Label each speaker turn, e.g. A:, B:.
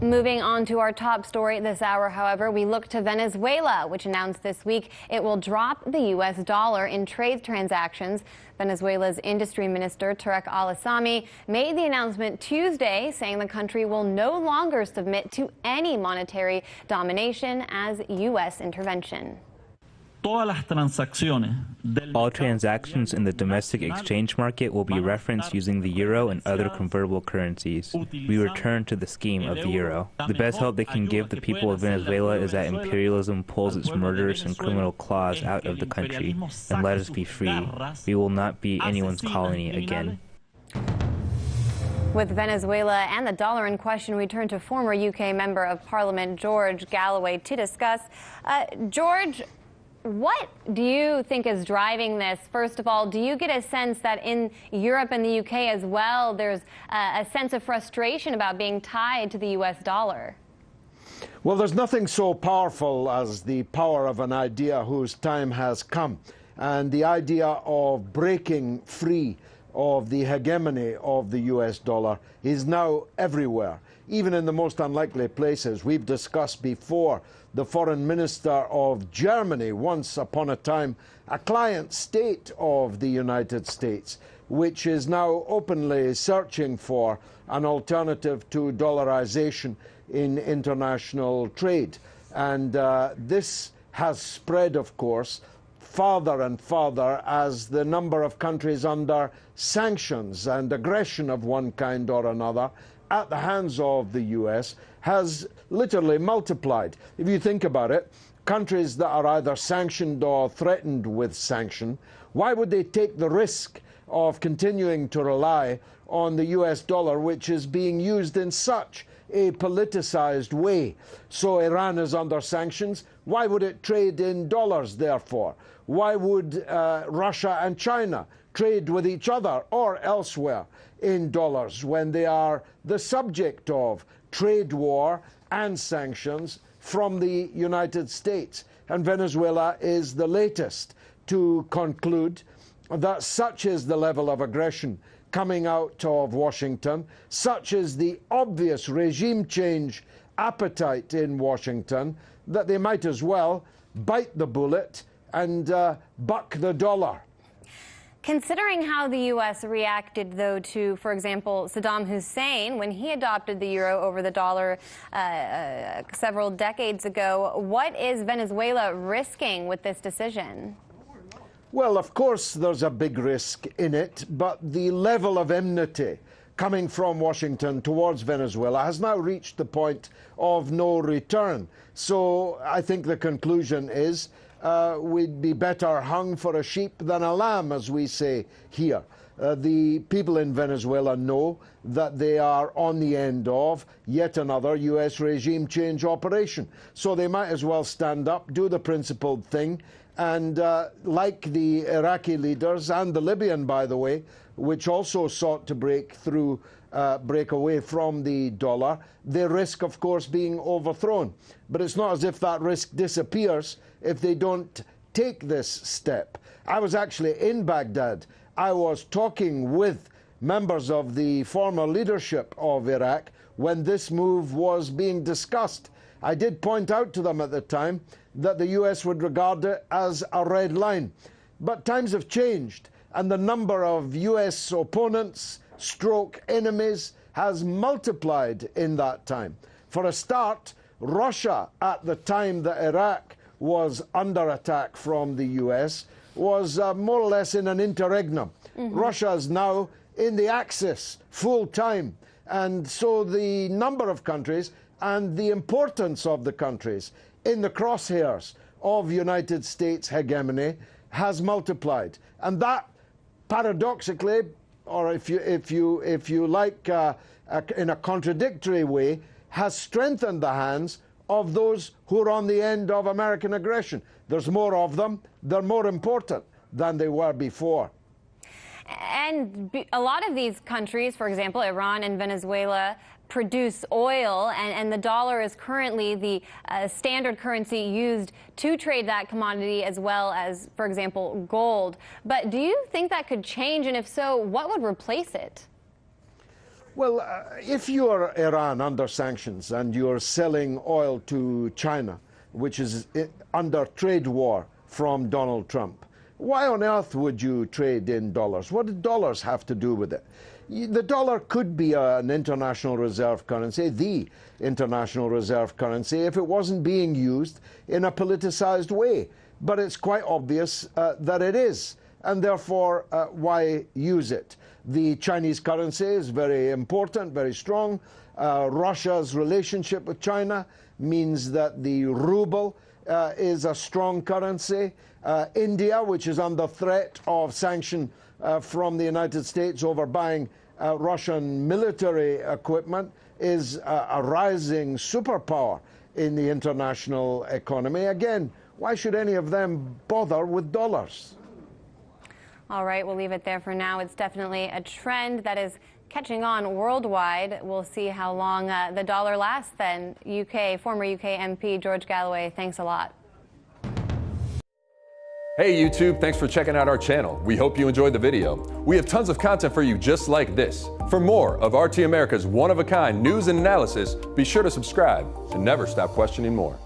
A: Moving on to our top story this hour, however, we look to Venezuela, which announced this week it will drop the U.S. dollar in trade transactions. Venezuela's industry minister, Tarek Al-Assami, made the announcement Tuesday, saying the country will no longer submit to any monetary domination as U.S. intervention.
B: All transactions in the domestic exchange market will be referenced using the euro and other convertible currencies. We return to the scheme of the euro. The best hope they can give the people of Venezuela is that imperialism pulls its murderous and criminal claws out of the country and let us be free. We will not be anyone's colony again.
A: With Venezuela and the dollar in question, we turn to former UK Member of Parliament George Galloway to discuss. George, what do you think is driving this? First of all, do you get a sense that in Europe and the UK as well, there's a sense of frustration about being tied to the U.S. dollar?
C: Well, there's nothing so powerful as the power of an idea whose time has come. And the idea of breaking free of the hegemony of the US dollar is now everywhere, even in the most unlikely places. We've discussed before the foreign minister of Germany, once upon a time a client state of the United States, which is now openly searching for an alternative to dollarization in international trade. And this has spread, of course, farther and farther as the number of countries under sanctions and aggression of one kind or another at the hands of the US has literally multiplied. If you think about it, countries that are either sanctioned or threatened with sanction, why would they take the risk of continuing to rely on the US dollar, which is being used in such a politicized way? So Iran is under sanctions. Why would it trade in dollars, therefore? Why would Russia and China trade with each other or elsewhere in dollars when they are the subject of trade war and sanctions from the United States? And Venezuela is the latest to conclude that such is the level of aggression coming out of Washington, such is the obvious regime change appetite in Washington, that they might as well bite the bullet and buck the dollar.
A: Considering how the U.S. reacted, though, to, for example, Saddam Hussein when he adopted the euro over the dollar several decades ago, what is Venezuela risking with this decision?
C: Well, of course, there's a big risk in it, but the level of enmity coming from Washington towards Venezuela has now reached the point of no return. So I think the conclusion is we'd be better hung for a sheep than a lamb, as we say here. The people in Venezuela know that they are on the end of yet another US regime change operation. So they might as well stand up, do the principled thing, and like the Iraqi leaders and the Libyan, by the way, which also sought to break away from the dollar, they risk, of course, being overthrown. But it's not as if that risk disappears if they don't take this step. I was actually in Baghdad. I was talking with members of the former leadership of Iraq when this move was being discussed. I did point out to them at the time that the US would regard it as a red line. But times have changed, and the number of US opponents, stroke enemies, has multiplied in that time. For a start, Russia, at the time that Iraq was under attack from the US, was more or less in an interregnum. Russia is now in the Axis full time. And so the number of countries and the importance of the countries in the crosshairs of United States hegemony has multiplied. And that, paradoxically, or if you like, in a contradictory way, has strengthened the hands of those who are on the end of American aggression. There's more of them. They're more important than they were before.
A: And a lot of these countries, for example, Iran and Venezuela, produce oil, and the dollar is currently the standard currency used to trade that commodity, as well as, for example, gold. But do you think that could change? And if so, what would replace it?
C: Well, if you're Iran under sanctions and you're selling oil to China, which is under trade war from Donald Trump, why on earth would you trade in dollars? What do dollars have to do with it? The dollar could be an international reserve currency, the international reserve currency, if it wasn't being used in a politicized way. But it's quite obvious that it is, and therefore, why use it? The Chinese currency is very important, very strong. Russia's relationship with China means that the ruble is a strong currency. India, which is under threat of sanction from the United States over buying Russian military equipment, is a rising superpower in the international economy. Again, why should any of them bother with dollars?
A: All right, we'll leave it there for now. It's definitely a trend that is catching on worldwide. We'll see how long the dollar lasts then. Former UK MP George Galloway, thanks a lot.
D: Hey YouTube, thanks for checking out our channel. We hope you enjoyed the video. We have tons of content for you just like this. For more of RT America's one-of-a-kind news and analysis, be sure to subscribe and never stop questioning more.